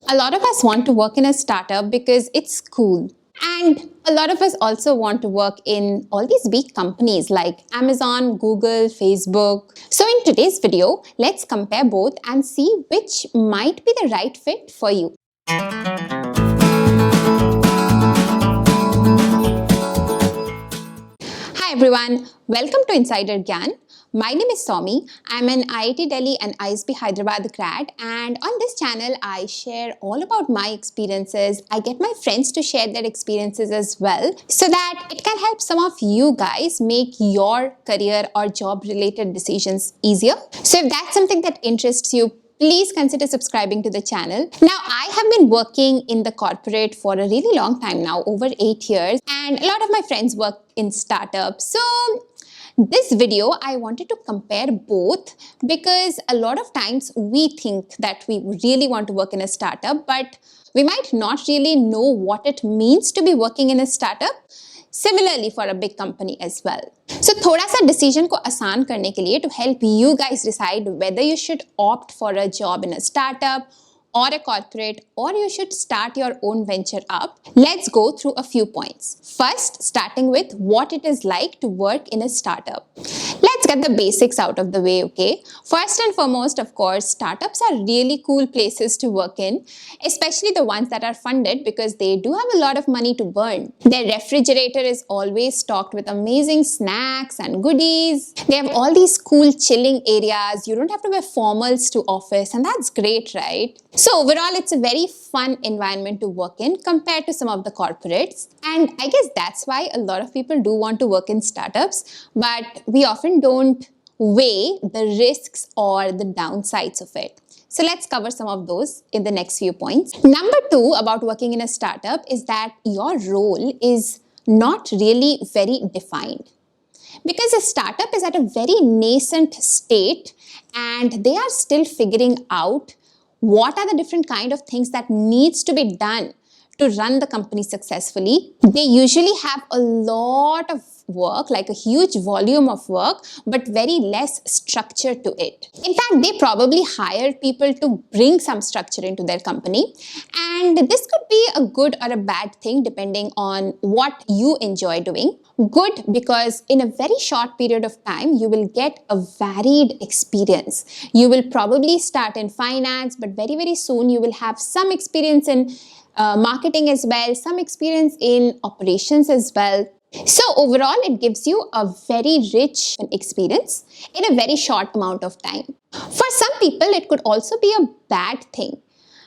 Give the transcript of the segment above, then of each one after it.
A lot of us want to work in a startup because it's cool. And a lot of us also want to work in all these big companies like Amazon, Google, Facebook. So in today's video, let's compare both and see which might be the right fit for you. Hi everyone, welcome to Insider Gyaan. My name is Somi. I'm an IIT Delhi and ISB Hyderabad grad, and on this channel I share all about my experiences. I get my friends to share their experiences as well so that it can help some of you guys make your career or job related decisions easier. So if that's something that interests you, please consider subscribing to the channel. Now, I have been working in the corporate for a really long time now, over 8 years, and a lot of my friends work in startups. So this video, I wanted to compare both because a lot of times we think that we really want to work in a startup, but we might not really know what it means to be working in a startup. Similarly for a big company as well. So थोड़ा सा decision को आसान करने के लिए to help you guys decide whether you should opt for a job in a startup or a corporate, or you should start your own venture up, let's go through a few points. First, starting with what it is like to work in a startup. Let's get the basics out of the way, okay? First and foremost, of course, startups are really cool places to work in, especially the ones that are funded because they do have a lot of money to burn. Their refrigerator is always stocked with amazing snacks and goodies. They have all these cool chilling areas. You don't have to wear formals to office, and that's great, right? So overall, it's a very fun environment to work in compared to some of the corporates. And I guess that's why a lot of people do want to work in startups, but we often don't weigh the risks or the downsides of it. So let's cover some of those in the next few points. Number 2 about working in a startup is that your role is not really very defined. Because a startup is at a very nascent state and they are still figuring out what are the different kind of things that needs to be done to run the company successfully. They usually have a lot of work, like a huge volume of work, but very less structure to it. In fact, they probably hire people to bring some structure into their company. And this could be a good or a bad thing depending on what you enjoy doing. Good because in a very short period of time, you will get a varied experience. You will probably start in finance, but very, very soon you will have some experience in marketing as well, some experience in operations as well. So overall, it gives you a very rich experience in a very short amount of time. For some people, it could also be a bad thing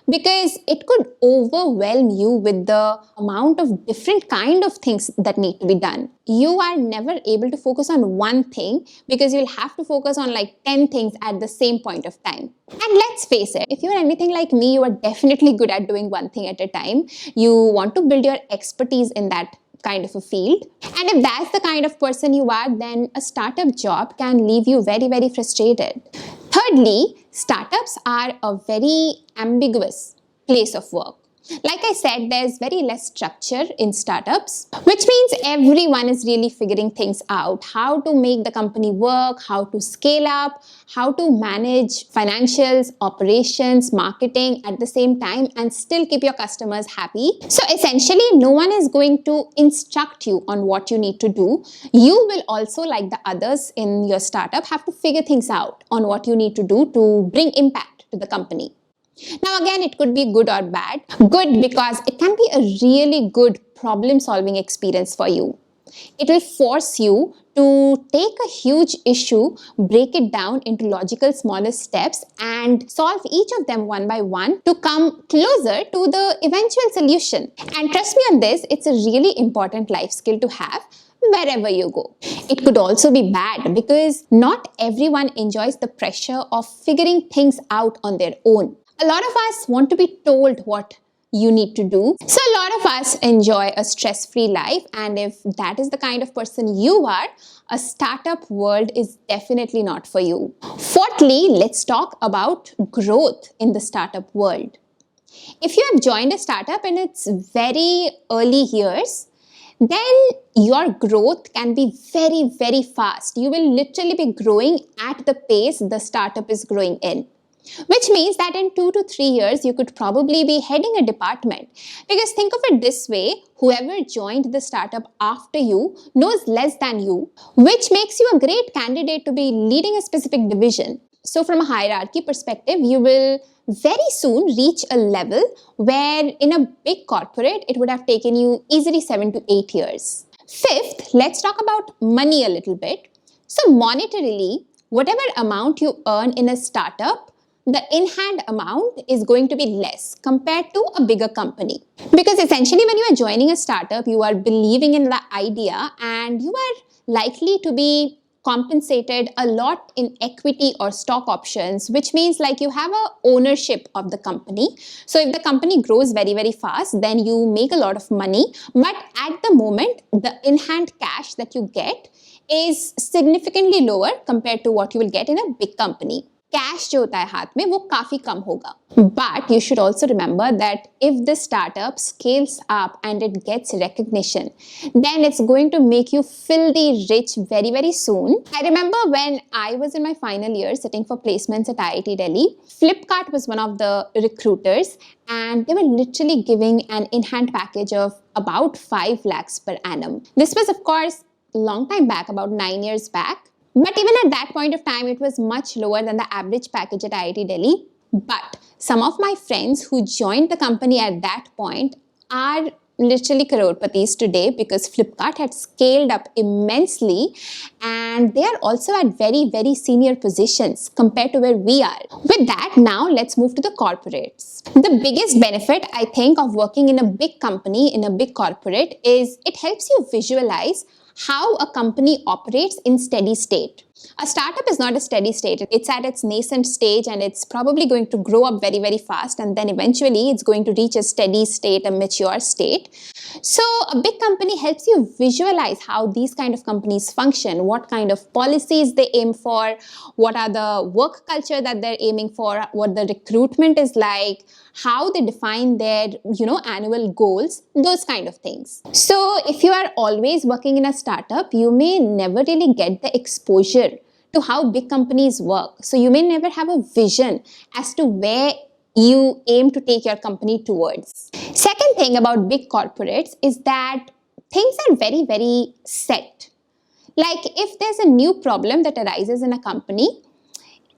because it could overwhelm you with the amount of different kind of things that need to be done. You are never able to focus on one thing because you'll have to focus on like 10 things at the same point of time. And let's face it, if you're anything like me, you are definitely good at doing one thing at a time. You want to build your expertise in that kind of a field. And if that's the kind of person you are, then a startup job can leave you very, very frustrated. Thirdly, startups are a very ambiguous place of work. Like I said, there's very less structure in startups, which means everyone is really figuring things out, how to make the company work, how to scale up, how to manage financials, operations, marketing at the same time and still keep your customers happy. So essentially, no one is going to instruct you on what you need to do. You will also, like the others in your startup, have to figure things out on what you need to do to bring impact to the company. Now again, it could be good or bad. Good because it can be a really good problem-solving experience for you. It will force you to take a huge issue, break it down into logical smaller steps and solve each of them one by one to come closer to the eventual solution. And trust me on this, it's a really important life skill to have wherever you go. It could also be bad because not everyone enjoys the pressure of figuring things out on their own. A lot of us want to be told what you need to do. So a lot of us enjoy a stress-free life, and if that is the kind of person you are, a startup world is definitely not for you. Fourthly, let's talk about growth in the startup world. If you have joined a startup in its very early years, then your growth can be very, very fast. You will literally be growing at the pace the startup is growing in. which means that in 2 to 3 years, you could probably be heading a department. Because think of it this way, whoever joined the startup after you knows less than you, which makes you a great candidate to be leading a specific division. So from a hierarchy perspective, you will very soon reach a level where in a big corporate, it would have taken you easily 7 to 8 years. Fifth, let's talk about money a little bit. So monetarily, whatever amount you earn in a startup, the in-hand amount is going to be less compared to a bigger company. Because essentially when you are joining a startup, you are believing in the idea and you are likely to be compensated a lot in equity or stock options, which means like you have a ownership of the company. So if the company grows very, very fast, then you make a lot of money. But at the moment, the in-hand cash that you get is significantly lower compared to what you will get in a big company. Cash जो होता है हाथ में वो काफी कम होगा. But you should also remember that if the startup scales up and it gets recognition, then it's going to make you filthy rich very, very soon. I remember when I was in my final year sitting for placements at IIT Delhi, Flipkart was one of the recruiters and they were literally giving an in-hand package of about 5 lakhs per annum. This was of course a long time back, about 9 years back. But even at that point of time, it was much lower than the average package at IIT Delhi. But some of my friends who joined the company at that point are literally crorepati's today because Flipkart had scaled up immensely and they are also at very, very senior positions compared to where we are. With that, now let's move to the corporates. The biggest benefit, I think, of working in a big company, in a big corporate, is it helps you visualize how a company operates in steady state. A startup is not a steady state. It's at its nascent stage and it's probably going to grow up very, very fast and then eventually it's going to reach a steady state, a mature state. So a big company helps you visualize how these kind of companies function, what kind of policies they aim for, what are the work culture that they're aiming for, what the recruitment is like, how they define their, annual goals, those kind of things. So if you are always working in a startup, you may never really get the exposure to how big companies work. So you may never have a vision as to where you aim to take your company towards. Second thing about big corporates is that things are very, very set. Like if there's a new problem that arises in a company,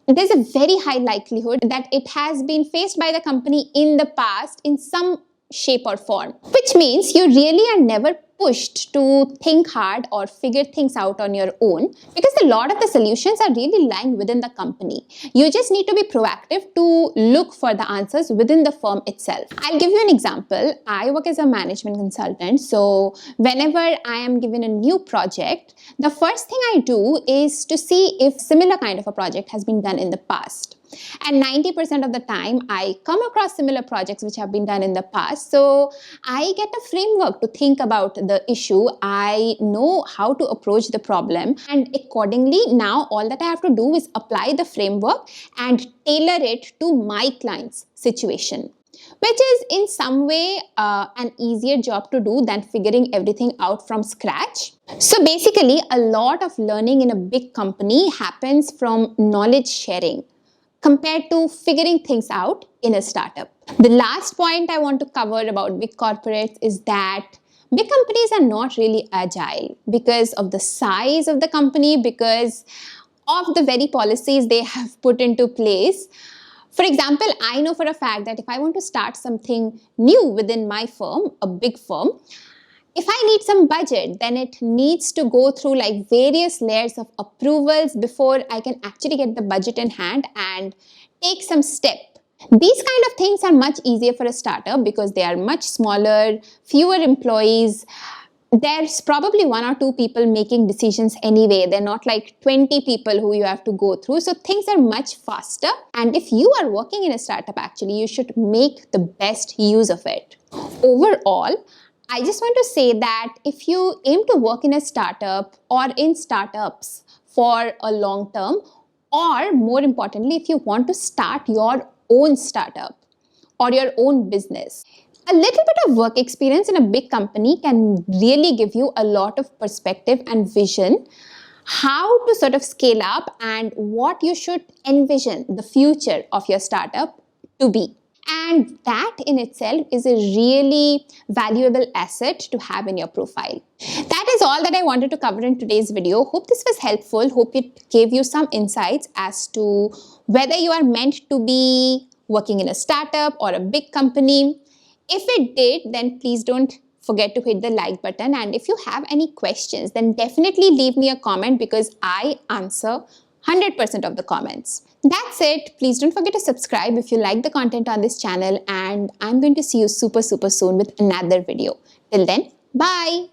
there's a very high likelihood that it has been faced by the company in the past in some shape or form, which means you really are never pushed to think hard or figure things out on your own because a lot of the solutions are really lying within the company. You just need to be proactive to look for the answers within the firm itself. I'll give you an example. I work as a management consultant, so whenever I am given a new project, the first thing I do is to see if similar kind of a project has been done in the past. And 90% of the time, I come across similar projects which have been done in the past. So I get a framework to think about the issue. I know how to approach the problem. And accordingly, now all that I have to do is apply the framework and tailor it to my client's situation, which is in some way an easier job to do than figuring everything out from scratch. So basically, a lot of learning in a big company happens from knowledge sharing compared to figuring things out in a startup. The last point I want to cover about big corporates is that big companies are not really agile because of the size of the company, because of the very policies they have put into place. For example, I know for a fact that if I want to start something new within my firm, a big firm, if I need some budget, then it needs to go through like various layers of approvals before I can actually get the budget in hand and take some step. These kind of things are much easier for a startup because they are much smaller, fewer employees. There's probably 1 or 2 people making decisions anyway. They're not like 20 people who you have to go through. So things are much faster. And if you are working in a startup, actually, you should make the best use of it. Overall, I just want to say that if you aim to work in a startup or in startups for a long term, or more importantly, if you want to start your own startup or your own business, a little bit of work experience in a big company can really give you a lot of perspective and vision how to sort of scale up, and what you should envision the future of your startup to be. And that in itself is a really valuable asset to have in your profile. That is all that I wanted to cover in today's video. Hope this was helpful. Hope it gave you some insights as to whether you are meant to be working in a startup or a big company. If it did, then please don't forget to hit the like button. And if you have any questions, then definitely leave me a comment, because I answer 100% of the comments. That's it. Please don't forget to subscribe if you like the content on this channel, and I'm going to see you super soon with another video. Till then, bye.